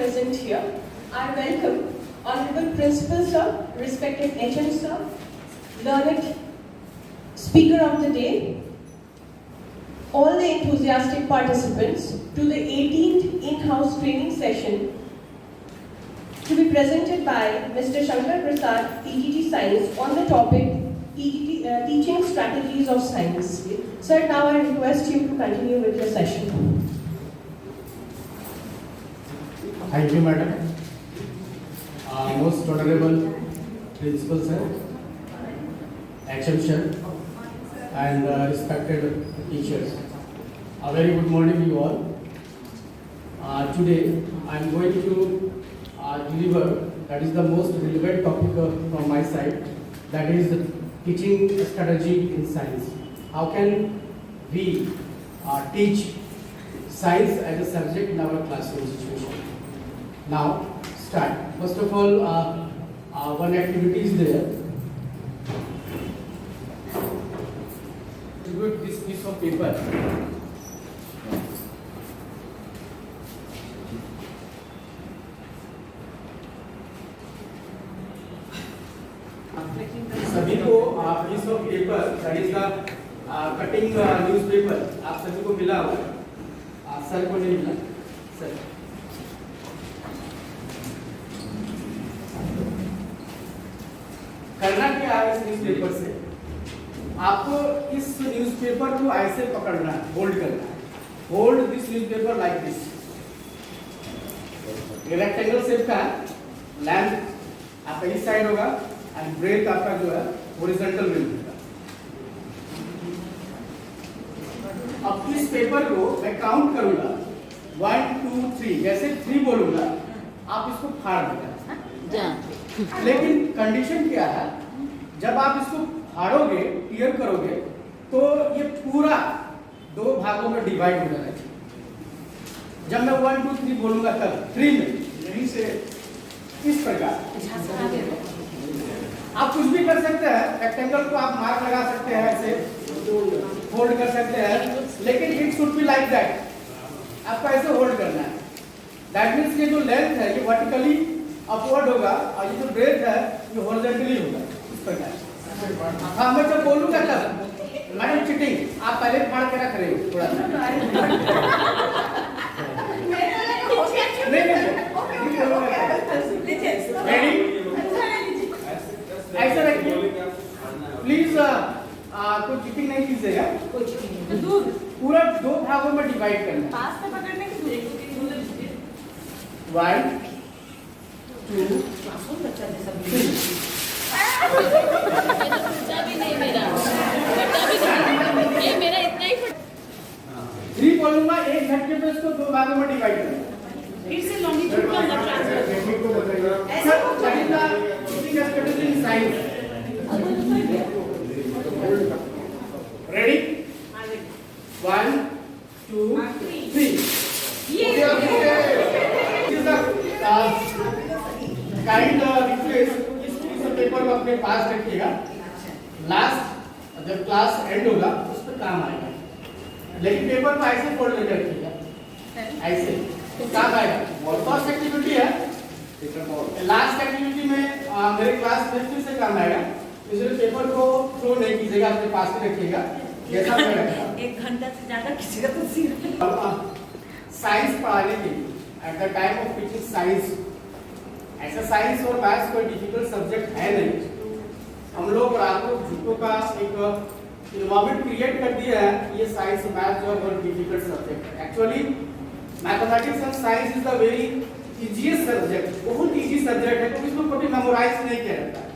present here. I welcome Honorable Principal Sir, respected HM Sir, learned Speaker of the Day, all the enthusiastic participants to the 18th in-house training session to be presented by Mr. Shankar Prasad, EGT Science, on the topic Teaching Strategies of Science. Sir, now I request you to continue with your session. Thank you, Madam. Most Honorable Principal Sir, HM Sir, and respected teachers. A very good morning, you all. Today, I am going to deliver, that is the most relevant topic from my side, that is teaching strategy in science. How can we teach science as a subject in our classroom situation? Now, start. First of all, one activity is there. Distribute this piece of paper. सभी को piece of paper, that is the cutting newspaper, आप सभी को मिला होगा, sir को नहीं मिला, सर। करना क्या है इस न्यूज़पेपर से? आपको इस न्यूज़पेपर को ऐसे पकड़ना है, होल्ड करना है। Hold this newspaper like this. ये रेक्टेंगल शेप का है, लेंथ आपका इस साइड होगा एंड ब्रेथ आपका जो है हॉरिजॉन्टल में होगा। अब इस पेपर को मैं काउंट करूंगा 1 2 3, जैसे 3 बोलूंगा आप इसको फाड़ देना। लेकिन कंडीशन क्या है, जब आप इसको फाड़ोगे, टीयर करोगे, तो ये पूरा 2 भागों में डिवाइड हो जाना चाहिए। जब मैं 1 2 3 बोलूंगा तब 3 में यहीं से इस प्रकार आप कुछ भी कर सकते हैं। रेक्टेंगल को आप मार्क लगा सकते हैं, ऐसे होल्ड कर सकते हैं, लेकिन it should be like that. आपको ऐसे होल्ड करना है। दैट मीन्स ये जो लेंथ है ये वर्टिकली अपवर्ड होगा और ये जो ब्रेथ है ये हॉरिजॉन्टली होगा, इस प्रकार। हाँ, मैं जब बोलूंगा तब मैडम चिटिंग आप पहले फाड़ के रख रहे हो थोड़ा सा। रेडी? ऐसा रखिए प्लीज। कोई चिटिंग नहीं कीजिएगा। पूरा 2 भागों में डिवाइड करना है। 1 2 3 बोलूंगा, एक झटके पे इसको 2 भागों में डिवाइड करना। फिर से लॉन्गिट्यूड का मतलब ट्रांसफर ऐसा करेगा teaching strategy in science. Ready? 1 2 3। Kind request, इस पीस ऑफ पेपर को अपने पास रखिएगा। लास्ट जब क्लास एंड होगा उस पर काम आएगा, लेकिन पेपर को ऐसे फोल्ड करके रखिएगा, ऐसे तो काम आएगा। और फर्स्ट एक्टिविटी है, लास्ट एक्टिविटी में मेरे क्लास में फिर से काम आएगा। इसलिए पेपर को थ्रो नहीं कीजिएगा, अपने पास में रखिएगा जैसा मैं रखा। 1 घंटा से ज्यादा किसी का तो सिर साइंस पढ़ाने के लिए at the time of teaching science, ऐसा साइंस और मैथ्स कोई डिफिकल्ट सब्जेक्ट है नहीं। हम लोग और आप लोग झूठों का एक इन्वायरमेंट क्रिएट कर दिया है, ये साइंस मैथ्स जो है बहुत डिफिकल्ट सब्जेक्ट है। Actually mathematics and science is the very easiest subject, बहुत इजी सब्जेक्ट है, क्योंकि इसमें कभी मेमोराइज नहीं किया जाता है।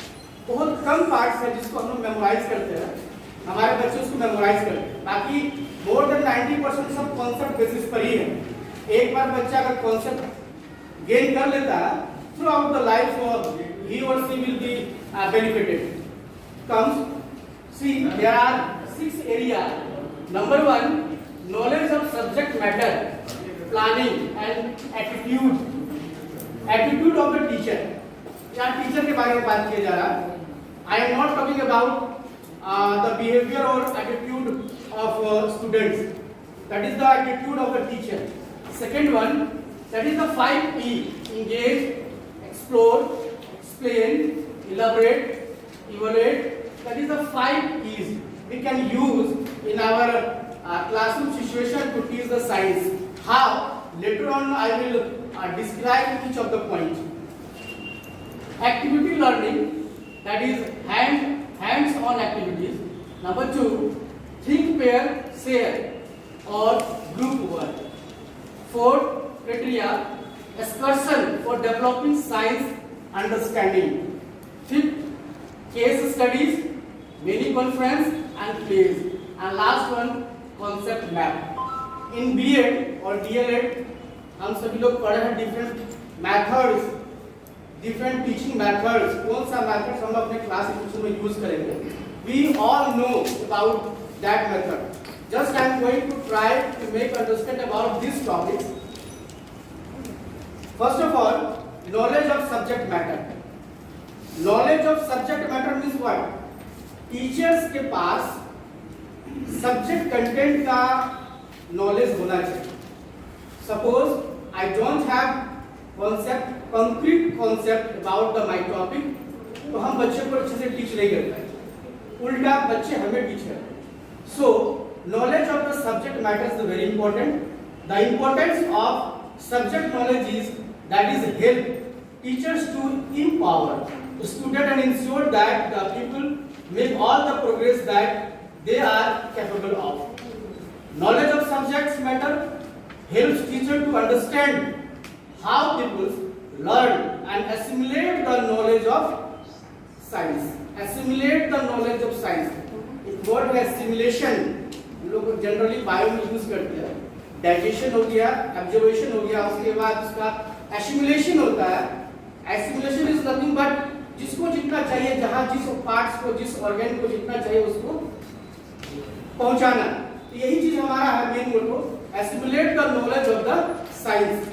बहुत कम पार्ट्स है जिसको हम लोग मेमोराइज करते हैं, हमारे बच्चे उसको मेमोराइज करते हैं। बाकी मोर देन 90% सब कॉन्सेप्ट बेसिस पर ही है। एक बार बच्चा अगर कॉन्सेप्ट गेन कर लेता है, through out the life he or she will be benefited. Comes, see, there are 6 areas. Number 1, knowledge of subject matter, planning and attitude. Attitude of the teacher. यहाँ teacher के बारे में बात किया जा रहा है। I am not talking about the behavior or attitude of students. That is the attitude of the teacher. Second one, That is the 5 E: engage, explore, explain, elaborate, evaluate. That is the 5 E's we can use in our classroom situation to teach the science. How? Later on I will describe each of the points. Activity learning, that is hands-on activities. Number 2, think, pair, share or group work. 4, criteria, excursion for developing science understanding. 5th, case studies, mini conference and plays. And last one, concept map. In B.Ed और D.El.Ed हम सभी लोग पढ़े हैं different methods, different teaching methods. कौन सा methods हम अपने क्लास एजुकेशन में यूज करेंगे? We all know about that method. Just I am going to try to make understand about these topics. First of all, knowledge of subject matter. Knowledge of subject matter means what? Teachers के पास subject content का knowledge होना चाहिए. Suppose I don't have concept, concrete concept about the my topic, तो हम बच्चे को अच्छे से टीच नहीं कर पाएंगे, उल्टा बच्चे हमें टीच करते हैं. So knowledge of the subject matter is very important. The importance of subject knowledge is that is help teachers to empower student and ensure that the people make all the progress that they are capable of. Knowledge of subjects matter helps teacher to understand how people learn and assimilate the knowledge of science. Assimilate the knowledge of science. It word है assimilation, लोग generally bio में use करते हैं. Digestion हो गया, absorption हो गया, उसके बाद उसका assimilation होता है. Assimilation is nothing but जिसको जितना चाहिए, जहां जिस पार्ट्स को, जिस ऑर्गन को जितना चाहिए उसको पहुंचाना. तो यही चीज हमारा है main motto, assimilate the knowledge of the science.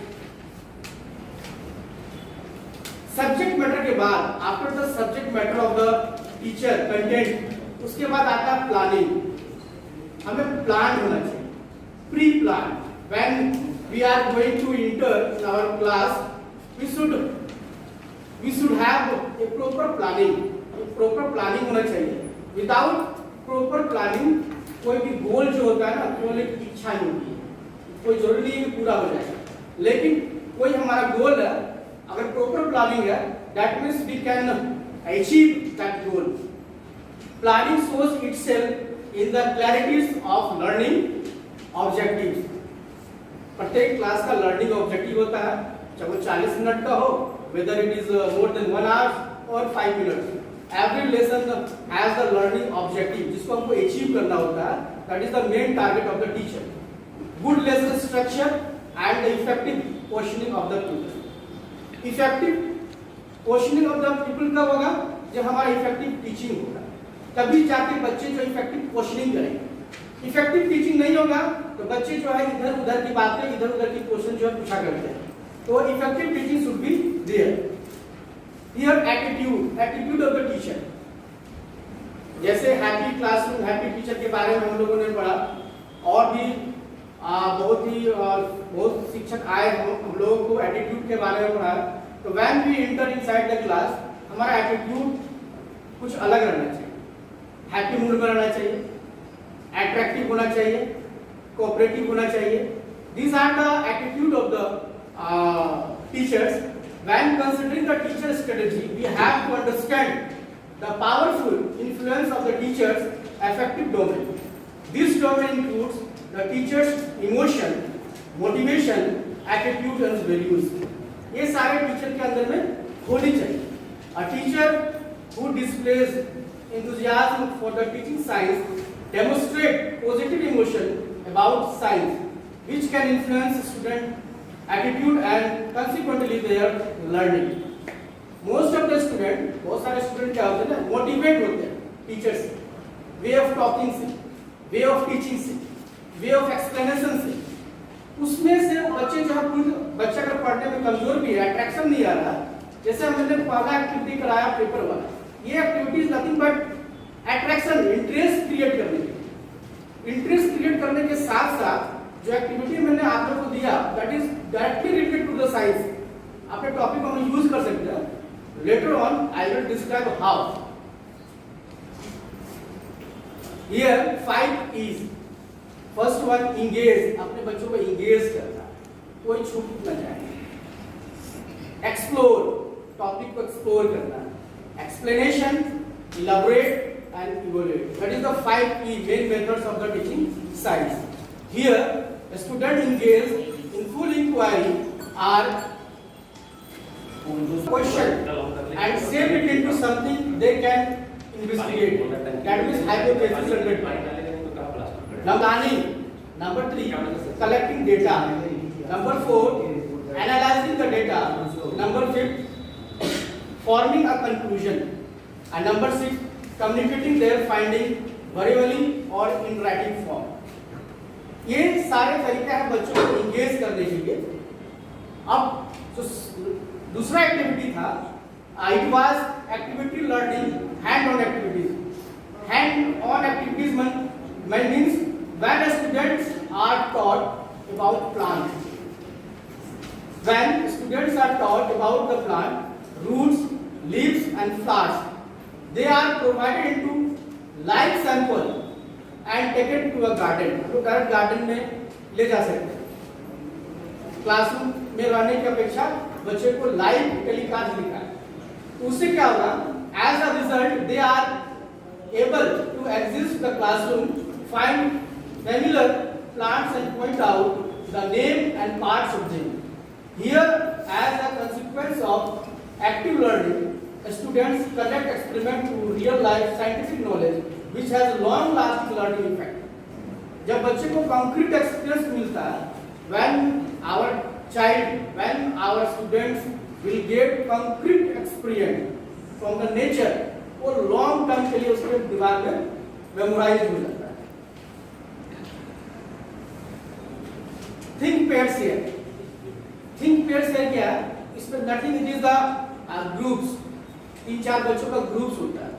Subject matter के बाद, after the subject matter of the teacher content, उसके बाद आता है प्लानिंग. हमें प्लान होना चाहिए, pre plan. When we are going to enter in our class, we should have a proper planning. proper planning होना चाहिए. Without proper planning कोई भी गोल जो होता है ना, केवल एक इच्छा ही होती है, कोई जरूरी नहीं है कि पूरा हो जाएगा. लेकिन कोई हमारा गोल है, अगर proper planning है, that means we can achieve that goal. Planning shows itself in the clarities of learning objectives. प्रत्येक क्लास का लर्निंग ऑब्जेक्टिव होता है, चाहे वो 40 मिनट का हो, whether it is more than 1 hour or 5 minutes. Every lesson has the learning objective, जिसको हमको achieve करना होता है. That is the main target of the teacher. Good lesson structure and the effective questioning of the pupil. Effective questioning of the pupil कब होगा? जब हमारा effective teaching होगा, तभी जाके बच्चे जो effective questioning करेंगे. Effective teaching नहीं होगा तो बच्चे जो है इधर उधर की बातें, इधर उधर की क्वेश्चन जो है पूछा करते हैं. तो effective teaching should be there. Here attitude of the teacher. जैसे हैप्पी क्लासरूम, हैप्पी टीचर के बारे में हम लोगों ने पढ़ा, और भी बहुत शिक्षक आए हम लोगों को एटीट्यूड के बारे में पढ़ा. तो when we enter inside the class, हमारा एटीट्यूड कुछ अलग रहना चाहिए. हैप्पी मूड में रहना चाहिए, अट्रैक्टिव होना चाहिए, कोऑपरेटिव होना चाहिए. These are the attitude of the teachers. When considering the teacher strategy, we have to understand the powerful influence of the teacher's affective domain. This domain includes the teacher's emotion, motivation, attitude and values. ये सारे teacher के अंदर में होनी चाहिए. A teacher who displays enthusiasm for the teaching science demonstrates positive emotion about science, which can influence student attitude and consequently their learning. Most of the student, बहुत सारे student क्या होते हैं ना, मोटिवेट होते हैं टीचर से, वे ऑफ टॉकिंग से, वे ऑफ टीचिंग से, वे ऑफ एक्सप्लेनेशन से. उसमें से बच्चे जो है, बच्चा अगर पढ़ने में कमजोर भी है, अट्रैक्शन नहीं आ रहा, जैसे हमने पहला एक्टिविटी कराया पेपर वाला, ये activity is nothing but attraction, interest create करने के साथ साथ जो एक्टिविटी मैंने आप लोगों को दिया that is directly related to the science, अपने टॉपिक को हम यूज कर सकते हैं। Later on I will describe how. Here 5 E's। First one engage, अपने बच्चों को इंगेज करना, कोई छूट न जाए। एक्सप्लोर, टॉपिक को एक्सप्लोर करना। Explanation, elaborate and evaluate. That is the 5 E main methods of the teaching science. Here a student engaged in full inquiry are question and shape it into something they can investigate. That means hypothesis and planning. Number 3, collecting data. Number 4, analyzing the data. Number 5, forming a conclusion. And number 6, communicating their finding verbally or in writing form. ये सारे तरीके हैं बच्चों को engage करने के लिए। अब जो दूसरा एक्टिविटी था, it was activity learning hand on activities. Hand on activities means when students are taught about plant, when students are taught about the plant roots, leaves and flowers, they are provided into live sample and taken to a garden। तो direct garden में ले जा सकते हैं। Classroom में रहने की अपेक्षा बच्चे को लाइव टेलीकास्ट दिखा है, तो उससे क्या होगा, as a result they are able to exist the classroom, find familiar plants and point out the name and parts of them. Here as a consequence of active learning, students conduct experiment to real life scientific knowledge which has long lasting learning effect। जब बच्चे को concrete experience मिलता है, when our students will get concrete experience from the nature, वो long term के लिए उसके दिमाग में memorize हो जाता है। Think pair share। Think pair share क्या है? इसमें nothing, it is the groups। 3-4 बच्चों का ग्रुप्स होता है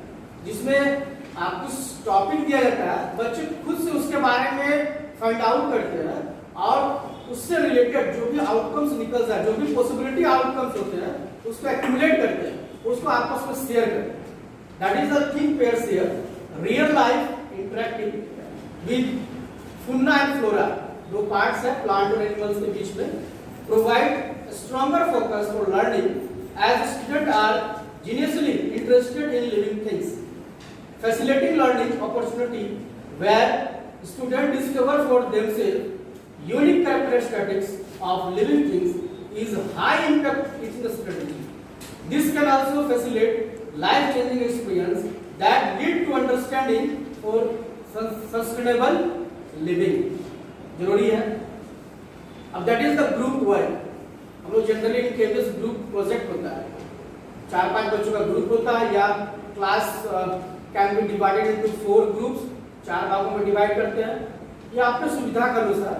जिसमें आपको टॉपिक दिया जाता है, बच्चे खुद से उसके बारे में फाइंड आउट करते हैं और उससे रिलेटेड जो भी आउटकम्स निकलता है, जो भी पॉसिबिलिटी आउटकम्स होते हैं, उसको एक्यूमुलेट करते हैं, उसको आपस में शेयर करते हैं। That is the think pair share. Real life interacting with fauna and flora, 2 parts है प्लांट और एनिमल्स के बीच में, provide stronger focus for learning as student are genuinely interested in living things, facilitating learning opportunity where students discover for themselves unique characteristics of living things is high impact teaching strategy. This can also facilitate life changing experience that lead to understanding for sustainable living। जरूरी है। अब that is the group work। हम लोग generally in cases group project होता है, 4-5 बच्चों का group होता है, या class can be divided into 4 groups, 4 भागों में डिवाइड करते हैं, या अपने सुविधा के अनुसार,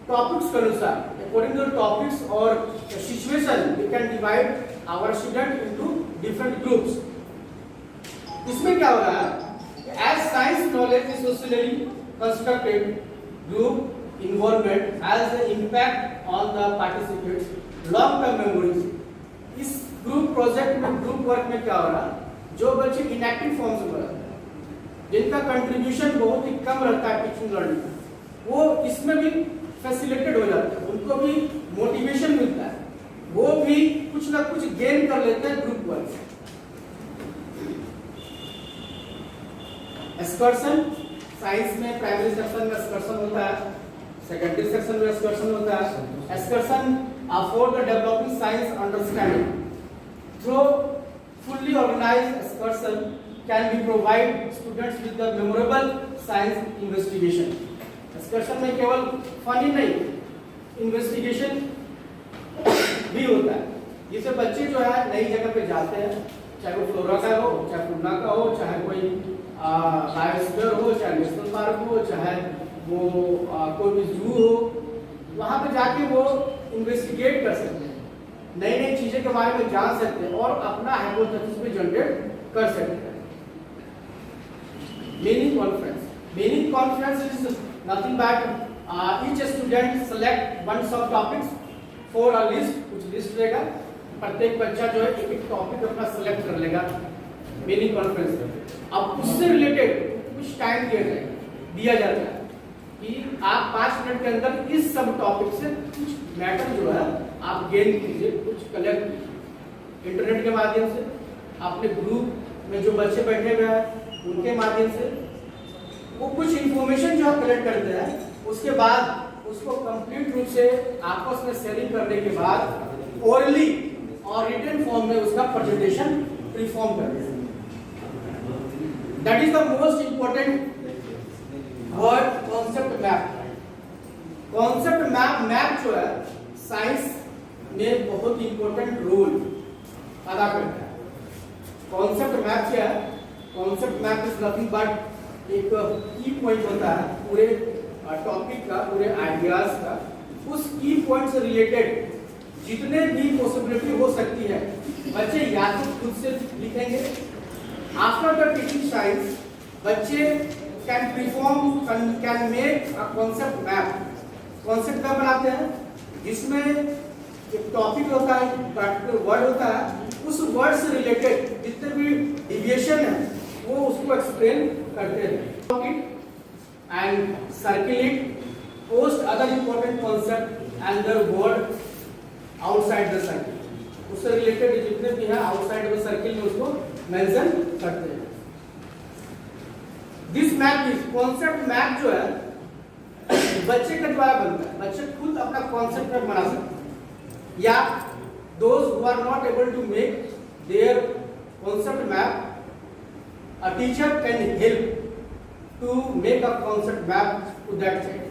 टॉपिक्स के अनुसार, अकॉर्डिंग टू टॉपिक्स और situation we can divide our student into different groups. इसमें क्या हो रहा है, as science knowledge is socially constructed, group involvement has the impact on the participants long term memories. इस ग्रुप प्रोजेक्ट में, group work में क्या हो रहा है, जो बच्चे इनएक्टिव फॉर्म से रहते हैं, जिनका कंट्रीब्यूशन बहुत ही कम रहता है टीचिंग लर्निंग, वो इसमें भी फैसिलिटेटेड हो जाते हैं, उनको भी मोटिवेशन मिलता है, वो भी कुछ ना कुछ गेन कर लेते हैं ग्रुप वर्क से। एक्सकर्शन, साइंस में प्राइमरी सेक्शन में एक्सकर्शन होता है, सेकेंडरी सेक्शन में एक्सकर्शन होता है। Excursion afford the developing science understanding through fully organized excursion can be provide students with the memorable science investigation। excursion में केवल फन ही नहीं, इन्वेस्टिगेशन भी होता है, जिससे बच्चे जो है नई जगह पे जाते हैं, चाहे वो फ्लोरा का हो, चाहे फुन्ना का हो, चाहे कोई बायोस्फीयर हो, चाहे नेशनल पार्क हो, चाहे वो कोई भी जू हो, वहां पे जाके वो इन्वेस्टिगेट कर सकते हैं, नई नई चीजें के बारे में जान सकते हैं और अपना हाइपोथेसिस भी जनरेट कर सकते हैं। Meaning conference is nothing but each student select one sub topics for a list, कुछ लिस्ट रहेगा, प्रत्येक बच्चा जो है एक एक टॉपिक अपना सेलेक्ट कर लेगा मिनी कॉन्फ्रेंस में। अब उससे रिलेटेड कुछ टाइम दिया जाता है कि आप 5 मिनट के अंदर इस सब टॉपिक से कुछ मैटर जो है आप गेन कीजिए, कुछ कलेक्ट इंटरनेट के माध्यम से, अपने ग्रुप में जो बच्चे बैठे हुए हैं उनके माध्यम से, वो कुछ इंफॉर्मेशन जो आप कलेक्ट करते हैं, उसके बाद उसको कंप्लीट रूप से आपस में शेयरिंग करने के बाद ओरली और रिटन फॉर्म में उसका प्रेजेंटेशन परफॉर्म करते हैं। That is the most important word concept map. Concept map जो है साइंस में बहुत इंपॉर्टेंट रोल अदा करता है। कॉन्सेप्ट मैप क्या है? Concept map is nothing but एक की पॉइंट होता है पूरे टॉपिक का, पूरे आइडियाज का। उस की पॉइंट से रिलेटेड जितने भी पॉसिबिलिटी हो सकती है बच्चे या तो खुद से लिखेंगे। आफ्टर द टीचिंग साइंस बच्चे can make a concept map. Concept map बनाते हैं जिसमें एक टॉपिक होता है, पर्टिकुलर वर्ड होता है, उस वर्ड से रिलेटेड जितने भी डिविएशन है वो उसको एक्सप्लेन करते हैं and circle it, post other important concept and their word outside the circle। उससे रिलेटेड जितने भी है आउटसाइड द सर्किल में उसको मेंशन करते हैं। This map is concept map जो है बच्चे के द्वारा बनता है। बच्चे खुद अपना कॉन्सेप्ट मैप बना सकते हैं या those who are not able to make their concept map, a teacher can help to make a concept map to that child।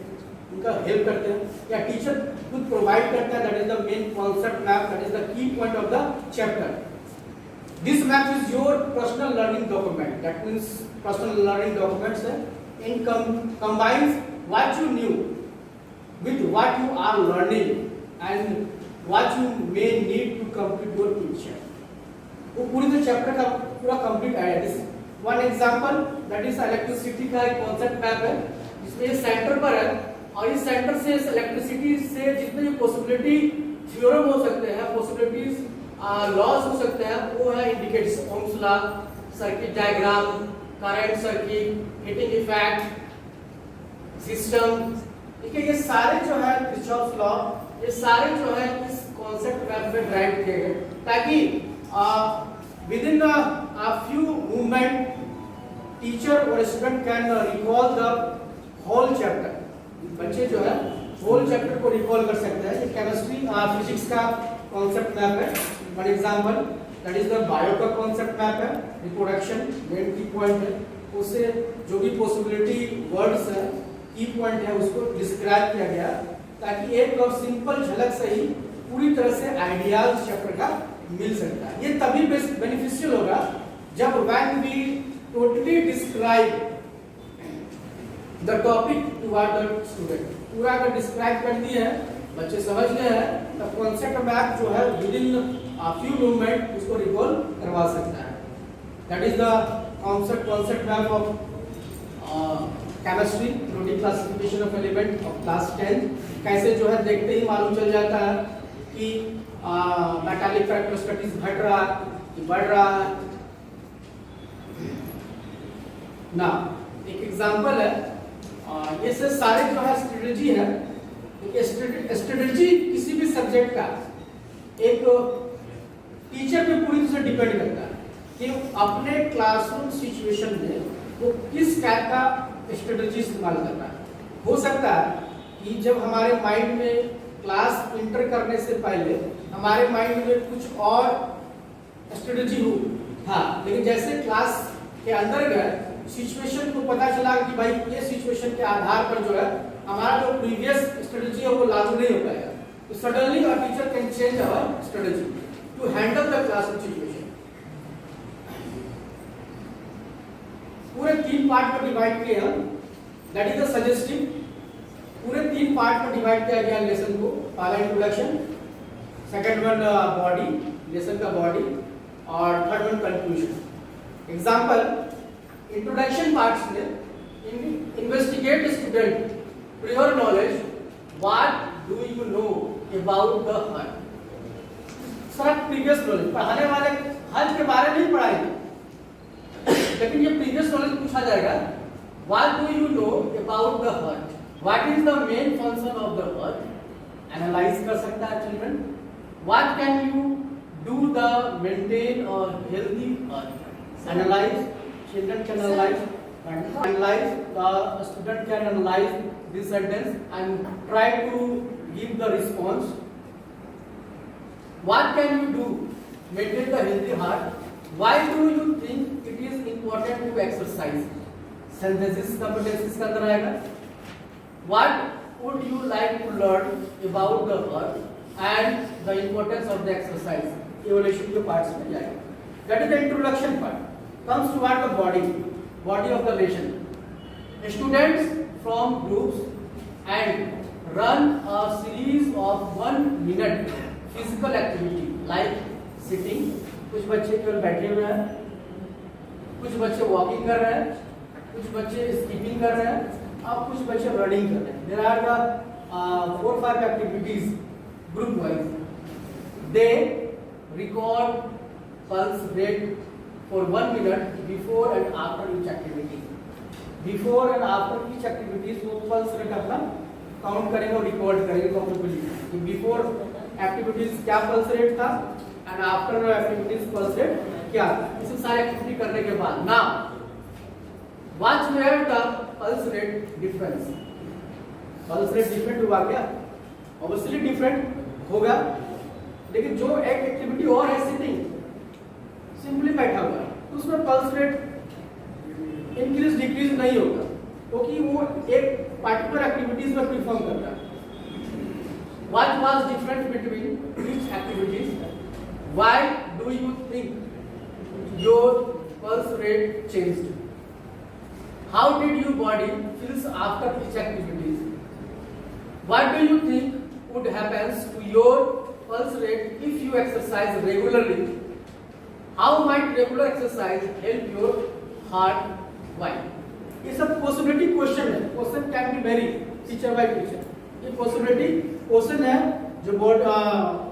उनका हेल्प करते हैं या टीचर खुद प्रोवाइड करता है। That is the main concept map, that is the key point of the chapter. This map is your personal learning document. That means personal learning documents है in combines what you knew with what you are learning and what you may need to complete your teacher. वो पूरी chapter का पूरा complete idea. One example that is electricity का एक concept map है जिसमें centre पर है और इस सेंटर से इलेक्ट्रिसिटी से जितने भी पॉसिबिलिटी थ्योरम हो सकते हैं, पॉसिबिलिटीज लॉस हो सकते हैं, वो है indicates Ohm's law, circuit diagram, current circuit, heating effect, system. देखिए ये सारे जो है किरचॉफ्स लॉ, ये सारे जो है इस कॉन्सेप्ट मैप में ड्राइव किए गए ताकि within a few movement teacher or student can recall the whole chapter। बच्चे जो है whole chapter को recall कर सकते हैं। ये केमिस्ट्री फिजिक्स का कॉन्सेप्ट मैप है। For example that is the bio का कॉन्सेप्ट मैप है। रिप्रोडक्शन मेन की पॉइंट है, उससे जो भी पॉसिबिलिटी वर्ड्स है, की पॉइंट है, उसको डिस्क्राइब किया गया ताकि एक और सिंपल झलक से ही पूरी तरह से आइडियाज चैप्टर का मिल सकता है। ये तभी बेनिफिशियल होगा जब when we totally describe the topic to our student. पूरा अगर डिस्क्राइब कर दिए हैं, बच्चे समझ गए हैं, तब कॉन्सेप्ट मैप जो है with in a few movement उसको रिकॉल करवा सकता है। That is the concept map of chemistry, periodic classification of element of class 10। कैसे जो है देखते ही मालूम चल जाता है कि मेटालिक फैक्टोस्टैटिक्स घट रहा कि बढ़ रहा है ना। एक एग्जांपल है, ये से सारे जो है स्ट्रेटजी है। स्ट्रेटजी किसी भी सब्जेक्ट का एक टीचर पे पूरी तरह से डिपेंड करता है कि अपने क्लासरूम सिचुएशन में वो किस टाइप का स्ट्रेटजी इस्तेमाल करना है। हो सकता है कि जब हमारे माइंड में क्लास इंटर करने से पहले हमारे माइंड में कुछ और स्ट्रेटजी हो, हाँ, लेकिन जैसे क्लास के अंदर गए सिचुएशन को पता चला कि भाई ये सिचुएशन के आधार पर जो है हमारा जो प्रीवियस स्ट्रेटजी है वो लागू नहीं हो पाएगा, तो suddenly a teacher can change our strategy to handle the classroom situation. पूरे 3 पार्ट में डिवाइड किए हम, दैट इज द सजेस्टिव। पूरे 3 पार्ट में डिवाइड किया गया लेसन को। पहला introduction, second one body, lesson का बॉडी, और third one conclusion. Example, introduction parts में investigate student prior knowledge, what do you know about the heart? Sir previous knowledge पढ़ाने वाले हार्ट के बारे में ही पढ़ाएंगे, लेकिन ये प्रीवियस नॉलेज पूछा जाएगा, what do you know about the heart? What is the main function of the heart? Analyze कर सकता है children. What can you do the maintain a healthy heart? Analyze, children can analyze. Analyze, the student can analyze this sentence and try to give the response. What can you do maintain the healthy heart? Why do you think it is important to exercise? Synthesis competencies का अंदर आएगा. What would you like to learn about the heart and the importance of the exercise? Evaluation के parts में जाएगा. That is the introduction part. Comes toward the body of the lesson. Students from groups and run a series of 1 minute physical activity like sitting. कुछ बच्चे केवल बैठे हुए हैं, कुछ बच्चे वॉकिंग कर रहे हैं, कुछ बच्चे स्कीपिंग कर रहे हैं, अब कुछ बच्चे रनिंग कर रहे हैं. There are the 4-5 activities group wise. They record pulse rate for 1 minute before and after each activity. Before and after each activities वो pulse rate अपना काउंट करेंगे और रिकॉर्ड करेंगे कॉम्पिटिबली. बिफोर एक्टिविटीज क्या पल्स रेट था and after activities pulse rate क्या. इसे सारी एक्टिविटी करने के बाद ना what were the pulse rate difference. Pulse rate different हुआ क्या? ऑब्वियसली डिफरेंट होगा, लेकिन जो एक एक्टिविटी और है सिटिंग, सिंपली बैठा हुआ है, तो उसमें पल्स रेट इंक्रीज डिक्रीज नहीं होगा, क्योंकि वो एक पार्टिकुलर एक्टिविटीज में परफॉर्म करता है. What was different between each activities? Why do you think your pulse rate changed? How did your body feels after each activities? What do you think would happens to your pulse rate if you exercise regularly? How might regular exercise help your heart? Why? ये सब possibility question है. Question can be vary teacher by teacher. ये possibility question है जो board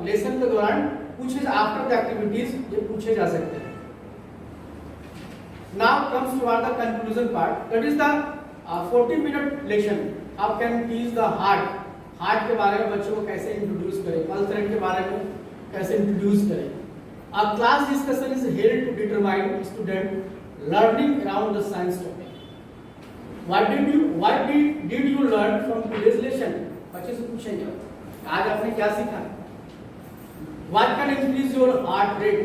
lesson के दौरान पूछे after the activities ये पूछे जा सकते हैं. Now comes to the conclusion part. That is the 40 minute lesson. How can teach the heart के बारे में बच्चों को कैसे इंट्रोड्यूस करें, पल्स रेट के बारे में कैसे इंट्रोड्यूस करें. A class discussion is held to determine student learning around the science topic. What did you learn from today's lesson. बच्चे से पूछेंगे आज आपने क्या सीखा. What can increase your heart rate?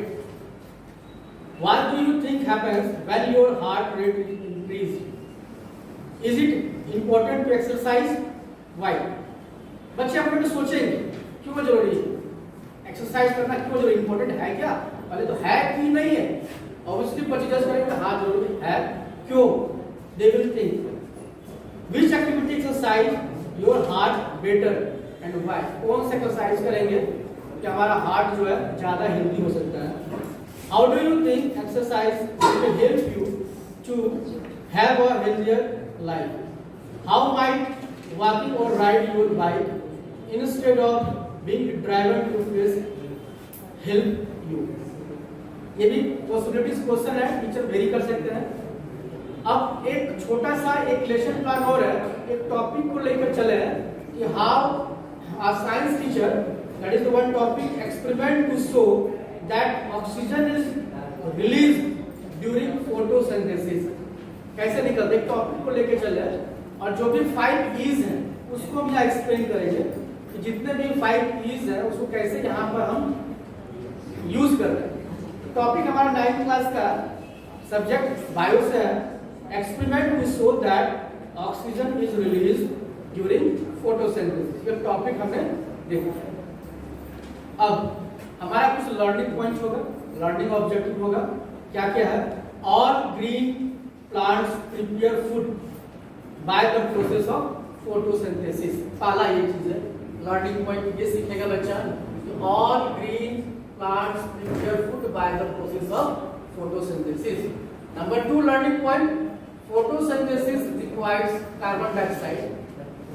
What do you think happens when your heart rate is increased? Is it important to exercise? Why? बच्चे अपने में सोचेंगे क्यों जरूरी है एक्सरसाइज करना, क्यों जरूरी, इंपॉर्टेंट है क्या, पहले तो है कि नहीं है. ऑब्वियसली बच्चे जज करेंगे हाँ जरूरी है, क्यों. They will think which activity exercise your heart better and why. कौन सा एक्सरसाइज करेंगे कि हमारा हार्ट जो है ज्यादा हेल्दी हो सकता है. How do you think exercise will help you to have a healthier life. How might walking और ride your bike instead of being driven to place help you. ये भी पॉसिबिलिटीज क्वेश्चन है, टीचर वेरी कर सकते हैं. अब एक छोटा सा एक लेसन प्लान और है, एक टॉपिक को लेकर चले हैं कि how a science teacher, that is the one topic, experiment to show that oxygen is released during photosynthesis. कैसे निकलते एक टॉपिक को लेके चले और जो भी 5 E's हैं उसको हम यहाँ एक्सप्लेन करेंगे कि जितने भी 5 E's हैं उसको कैसे यहाँ पर हम यूज कर रहे हैं. टॉपिक हमारा 9th क्लास का सब्जेक्ट बायो से है. Experiment to show that oxygen is release during photosynthesis. ये टॉपिक हमने देखा है. अब हमारा कुछ लर्निंग पॉइंट होगा, लर्निंग ऑब्जेक्टिव होगा. क्या क्या है? All green plants prepare food by the process of photosynthesis. पहला ये चीज है लर्निंग पॉइंट, ये सीखेगा बच्चा. All green plants prepare food by the process of photosynthesis. Number 2 learning point, photosynthesis requires carbon dioxide.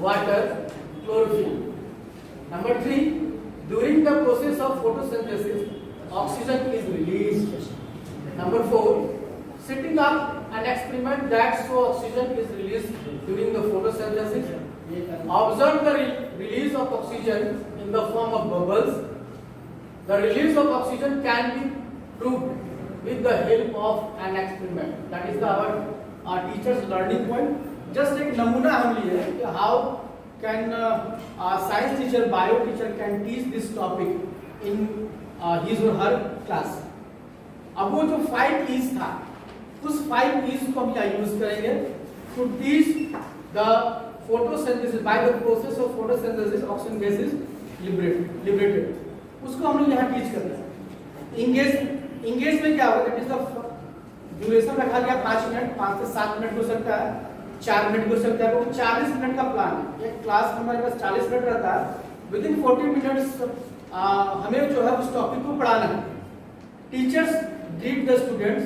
water, chlorophyll. Number 3, during the process of photosynthesis, oxygen is released. Number 4, setting up an experiment that show oxygen is released during the photosynthesis. Observe the release of oxygen in the form of bubbles. The release of oxygen can be proved with the help of an experiment. That is our teacher's learning point. Just एक नमूना हम लिए कि how can science teacher, bio teacher can teach this topic in his or her class. अब वो जो 5 E's था, उस 5 E's को हम यहाँ यूज करेंगे to teach the photosynthesis. By the process of photosynthesis, oxygen gas is liberated. उसको हम लोग यहाँ टीच कर रहे हैं. इंगेज में क्या होगा? दैट इज द ड्यूरेशन रखा गया 5 मिनट, 5 से 7 मिनट हो सकता है, 4 मिनट हो सकता है. वो 40 मिनट का प्लान है. एक क्लास में हमारे पास 40 मिनट रहता है. विद इन 40 मिनट्स हमें जो है उस टॉपिक को पढ़ाना है. Teachers greet the students.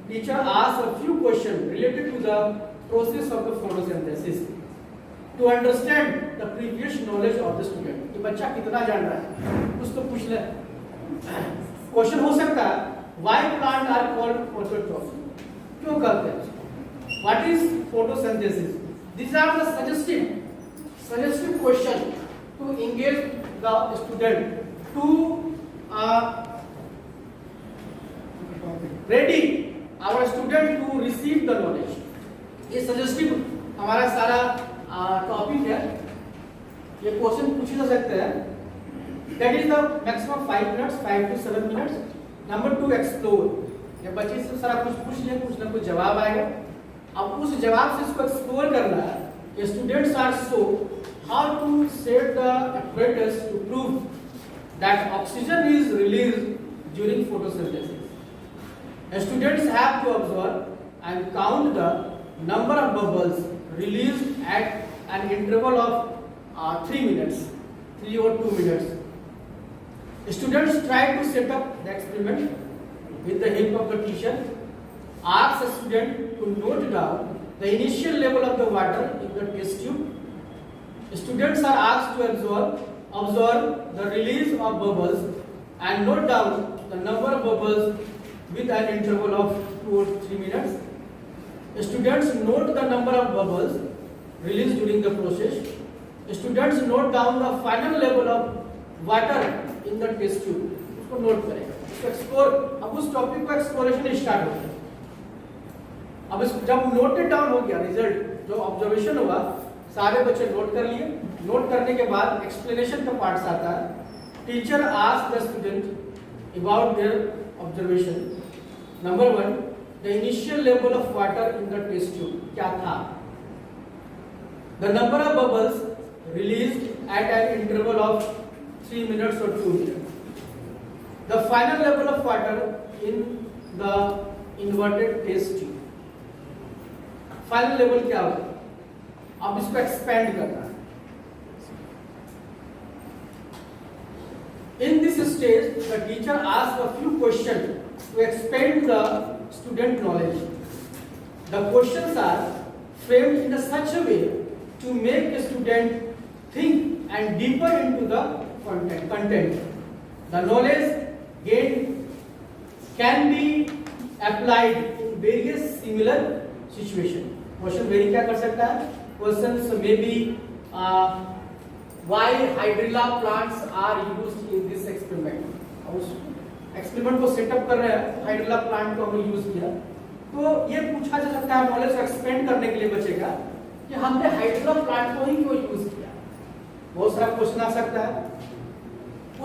Teacher ask a few question related to the process of the photosynthesis to understand the previous knowledge of the student. कि बच्चा कितना जान रहा है उसको पूछ ले. क्वेश्चन हो सकता है व्हाई प्लांट आर कॉल्ड फोटोट्रॉफ. क्यों कहते हैं? What is photosynthesis? These are the suggestive question to engage the student to ready our student to receive the knowledge. ये suggestive हमारा सारा टॉपिक है. ये क्वेश्चन पूछे जा सकते हैं. That is the maximum 5 minutes, 5 to 7 minutes. Number 2, explore. जब बच्चे से सारा कुछ पूछ लिया, कुछ ना कुछ जवाब आएगा. अब उस जवाब से इसको एक्सप्लोर करना है. Students are shown how to set the apparatus to prove that oxygen is released during photosynthesis. Students have to observe and count the number of bubbles released at an interval of 3 minutes, 3 or 2 minutes. Students try to set up the experiment with the help of the teacher. Ask the student to note down the initial level of the water in the test tube. Students are asked to observe the release of bubbles and note down the number of bubbles with an interval of 2 or 3 minutes. Students note the number of bubbles released during the process. Students note down the final level of water in the test tube. उसको note करेगा. उसको explore. अब उस topic का exploration start होता है. अब जब नोटेड डाउन हो गया रिजल्ट, जो ऑब्जर्वेशन हुआ, सारे बच्चे नोट कर लिए. नोट करने के बाद एक्सप्लेनेशन का पार्ट आता है. Teacher ask the student about their observation. Number 1, the initial level of water in the test tube क्या था. The number of bubbles released at an interval of 3 minutes or 2 minutes. The final level of water in the inverted test tube. Final level क्या होगा? अब इसको expand करना है. In this stage, the teacher asks a few questions to expand the student knowledge. The questions are framed in such a way to make the student think and deeper into the content. The knowledge gained can be applied in various similar situations. Question very क्या कर सकता है? Questions may be why hydrilla plants are used in this experiment. अब उस experiment को setup कर रहे हैं, हाइड्रिला प्लांट को हमने यूज किया. तो ये पूछा जा सकता है नॉलेज को एक्सपेंड करने के लिए बच्चे का कि हमने हाइड्रिला प्लांट को ही क्यों यूज किया. बहुत सारा क्वेश्चन आ सकता है.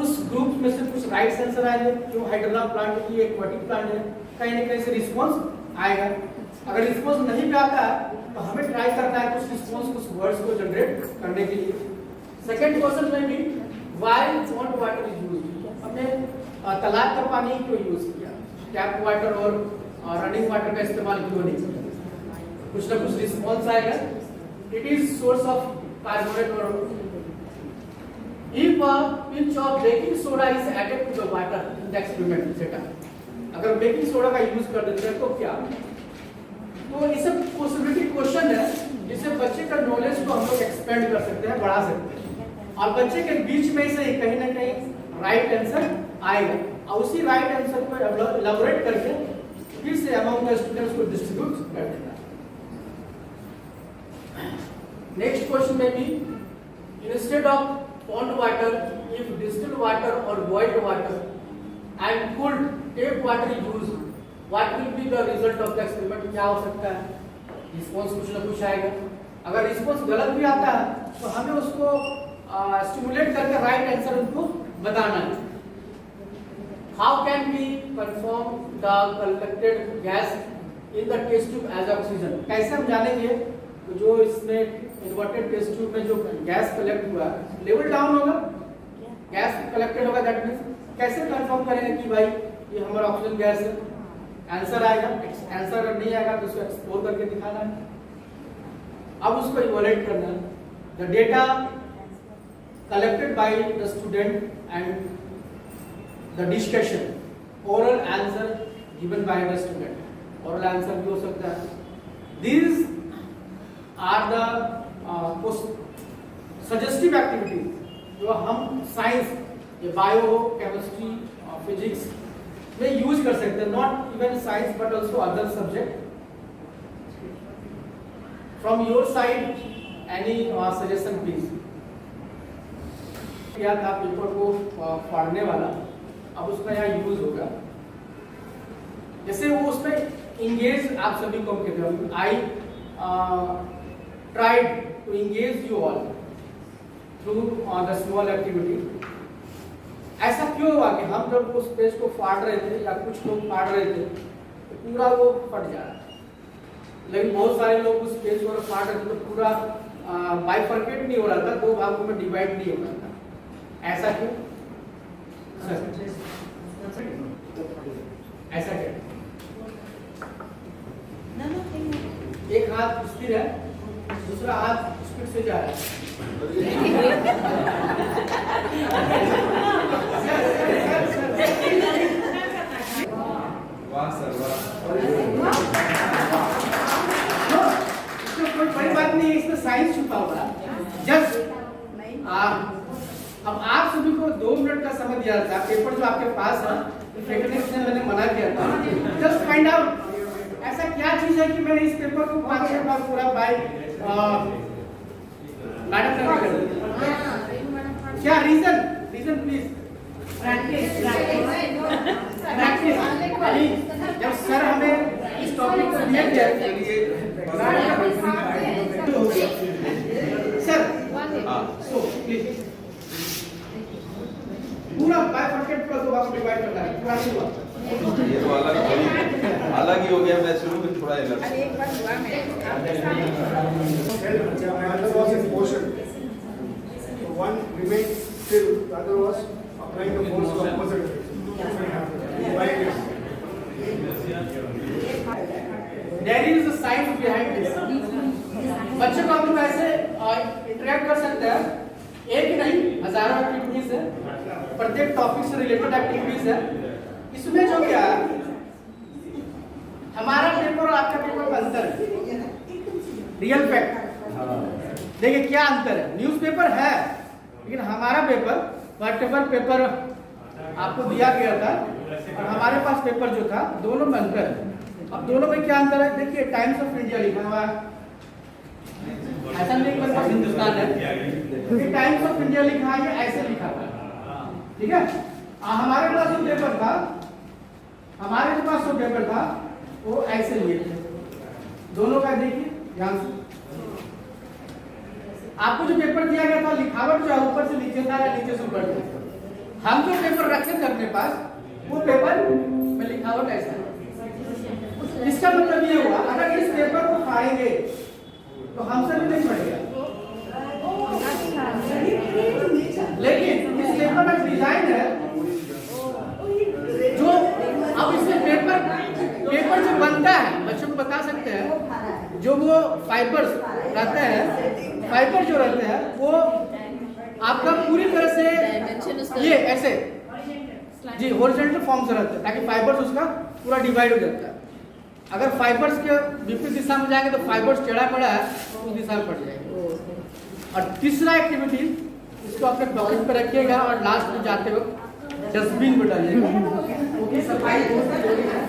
उस ग्रुप में से कुछ राइट आंसर आएंगे जो हाइड्रिला प्लांट की एक्वाटिक प्लांट है. कहीं ना कहीं से रिस्पॉन्स आएगा. अगर रिस्पॉन्स नहीं भी आता है तो हमें ट्राई करना है कुछ रिस्पॉन्स, कुछ वर्ड्स को जनरेट करने के लिए. सेकंड क्वेश्चन में भी why pond water is used. हमने तालाब का पानी क्यों यूज किया, टैप वाटर और रनिंग वाटर का इस्तेमाल क्यों नहीं किया. कुछ ना कुछ रिस्पॉन्स आएगा. It is source of carbonate और if a pinch of baking soda is added to the water in the experiment setup. अगर बेकिंग सोडा का यूज कर देते हैं तो क्या. तो इसे पॉसिबिलिटी क्वेश्चन है जिससे बच्चे का नॉलेज को हम लोग एक्सपेंड कर सकते हैं, बढ़ा सकते हैं, और बच्चे के बीच में से कहीं ना कहीं राइट आंसर आएगा, और उसी राइट आंसर को एलाबोरेट करके फिर से अमंग द स्टूडेंट्स को डिस्ट्रीब्यूट कर देना। नेक्स्ट क्वेश्चन में भी instead of pond water, if distilled water or boiled water and cooled tap water used, what will be the result of the experiment? क्या हो सकता है? रिस्पॉन्स कुछ ना कुछ आएगा। अगर रिस्पॉन्स गलत भी आता है तो हमें उसको स्टिमुलेट करके राइट आंसर उनको बताना है। How can we perform the collected gas in the test tube as oxygen? कैसे हम जानेंगे तो जो इसमें इन्वर्टेड टेस्ट ट्यूब में जो गैस कलेक्ट हुआ लेवल डाउन होगा, गैस कलेक्टेड होगा, दैट मींस कैसे कंफर्म करेंगे कि भाई ये हमारा ऑक्सीजन गैस है? आंसर आएगा, आंसर अगर नहीं आएगा तो उसको एक्सप्लोर करके दिखाना है। अब उसको इवैल्यूएट करना है। The data collected by the student and the discussion, oral answer given by the student, oral answer भी हो सकता है। These are the suggestive activities जो हम साइंस, ये बायो हो, केमिस्ट्री, फिजिक्स में यूज कर सकते हैं, not even science but also other subject. From your side any suggestion please. क्या था पेपर को पढ़ने वाला, अब उसका यहाँ यूज होगा। जैसे वो उसमें इंगेज आप सभी को कहते हैं, I tried to engage you all through the small activity. ऐसा क्यों हुआ कि हम जब उस पेज को फाड़ रहे थे या कुछ लोग फाड़ रहे थे तो पूरा वो फट जा रहा है, लेकिन बहुत सारे लोग उस पेज को फाड़ रहे थे तो पूरा बाइफरकेट नहीं हो रहा था, दो भागों में डिवाइड नहीं हो रहा था। ऐसा क्यों? ऐसा क्या? एक हाथ स्थिर है, दूसरा हाथ स्पीड से जा रहा है। वाह सर वाह। इसमें कोई बड़ी बात नहीं है, इसमें साइंस छुपा हुआ है। जस्ट अब आप सभी को 2 मिनट का समय दिया था, पेपर जो आपके पास है फेंकने से मैंने मना किया था। जस्ट फाइंड आउट ऐसा क्या चीज है कि मैंने इस पेपर को 5-6 बार पूरा बाय मैडम ने कर दिया। क्या रीजन? Reason please. प्रैक्टिस। जब सर हमें इस टॉपिक को दिया गया सर, सो प्लीज पूरा बाइफरकेट पर 2 भाग में डिवाइड करना है, पूरा हुआ। ये तो अलग ही हो गया। मैं शुरू में थोड़ा अलग। एक बार हुआ one remained still, the other was applying the force to opposite direction. There is a science behind this. बच्चों को हम लोग ऐसे इंटरेक्ट कर सकते हैं, एक ही नहीं हजारों एक्टिविटीज है, प्रत्येक टॉपिक से रिलेटेड एक्टिविटीज है। इसमें जो क्या है, हमारा पेपर और आपका पेपर का अंतर है, रियल फैक्ट। देखिए क्या अंतर है, न्यूज़पेपर है लेकिन हमारा पेपर व्हाटएवर पेपर आपको दिया गया था और हमारे पास पेपर जो था, दोनों में अंतर है। अब दोनों में क्या अंतर है? देखिए टाइम्स ऑफ इंडिया लिखा हुआ है, ऐसा नहीं कि बस हिंदुस्तान है, टाइम्स ऑफ इंडिया लिखा है, ऐसे लिखा हुआ है, ठीक है। हमारे पास जो पेपर था, हमारे पास जो पेपर था वो ऐसे लिए थे, दोनों का देखिए ध्यान से। आपको जो पेपर दिया गया था, लिखावट जो है ऊपर से नीचे था या नीचे से ऊपर था। हम जो पेपर रखे थे अपने पास, वो पेपर में लिखावट ऐसा है। इसका मतलब ये हुआ, अगर इस पेपर को खाएंगे तो हमसे भी नहीं पड़ेगा, लेकिन इस पेपर में डिजाइन है जो, अब इसमें पेपर जो बनता है, बच्चों को बता सकते हैं, जो वो फाइबर्स रहते हैं, फाइबर जो रहते हैं वो आपका पूरी तरह से ये ऐसे जी हॉरिजॉन्टल फॉर्म से रहते हैं, ताकि फाइबर्स उसका पूरा डिवाइड हो जाता है। अगर फाइबर्स के विपरीत दिशा में जाएंगे तो फाइबर्स टेढ़ा मेढ़ा है तो उस दिशा में पड़ जाएंगे। और तीसरा एक्टिविटी, इसको अपने पॉकेट पे रखिएगा और लास्ट में जाते वक्त डस्टबिन में डालिएगा, क्योंकि सफाई बहुत जरूरी है।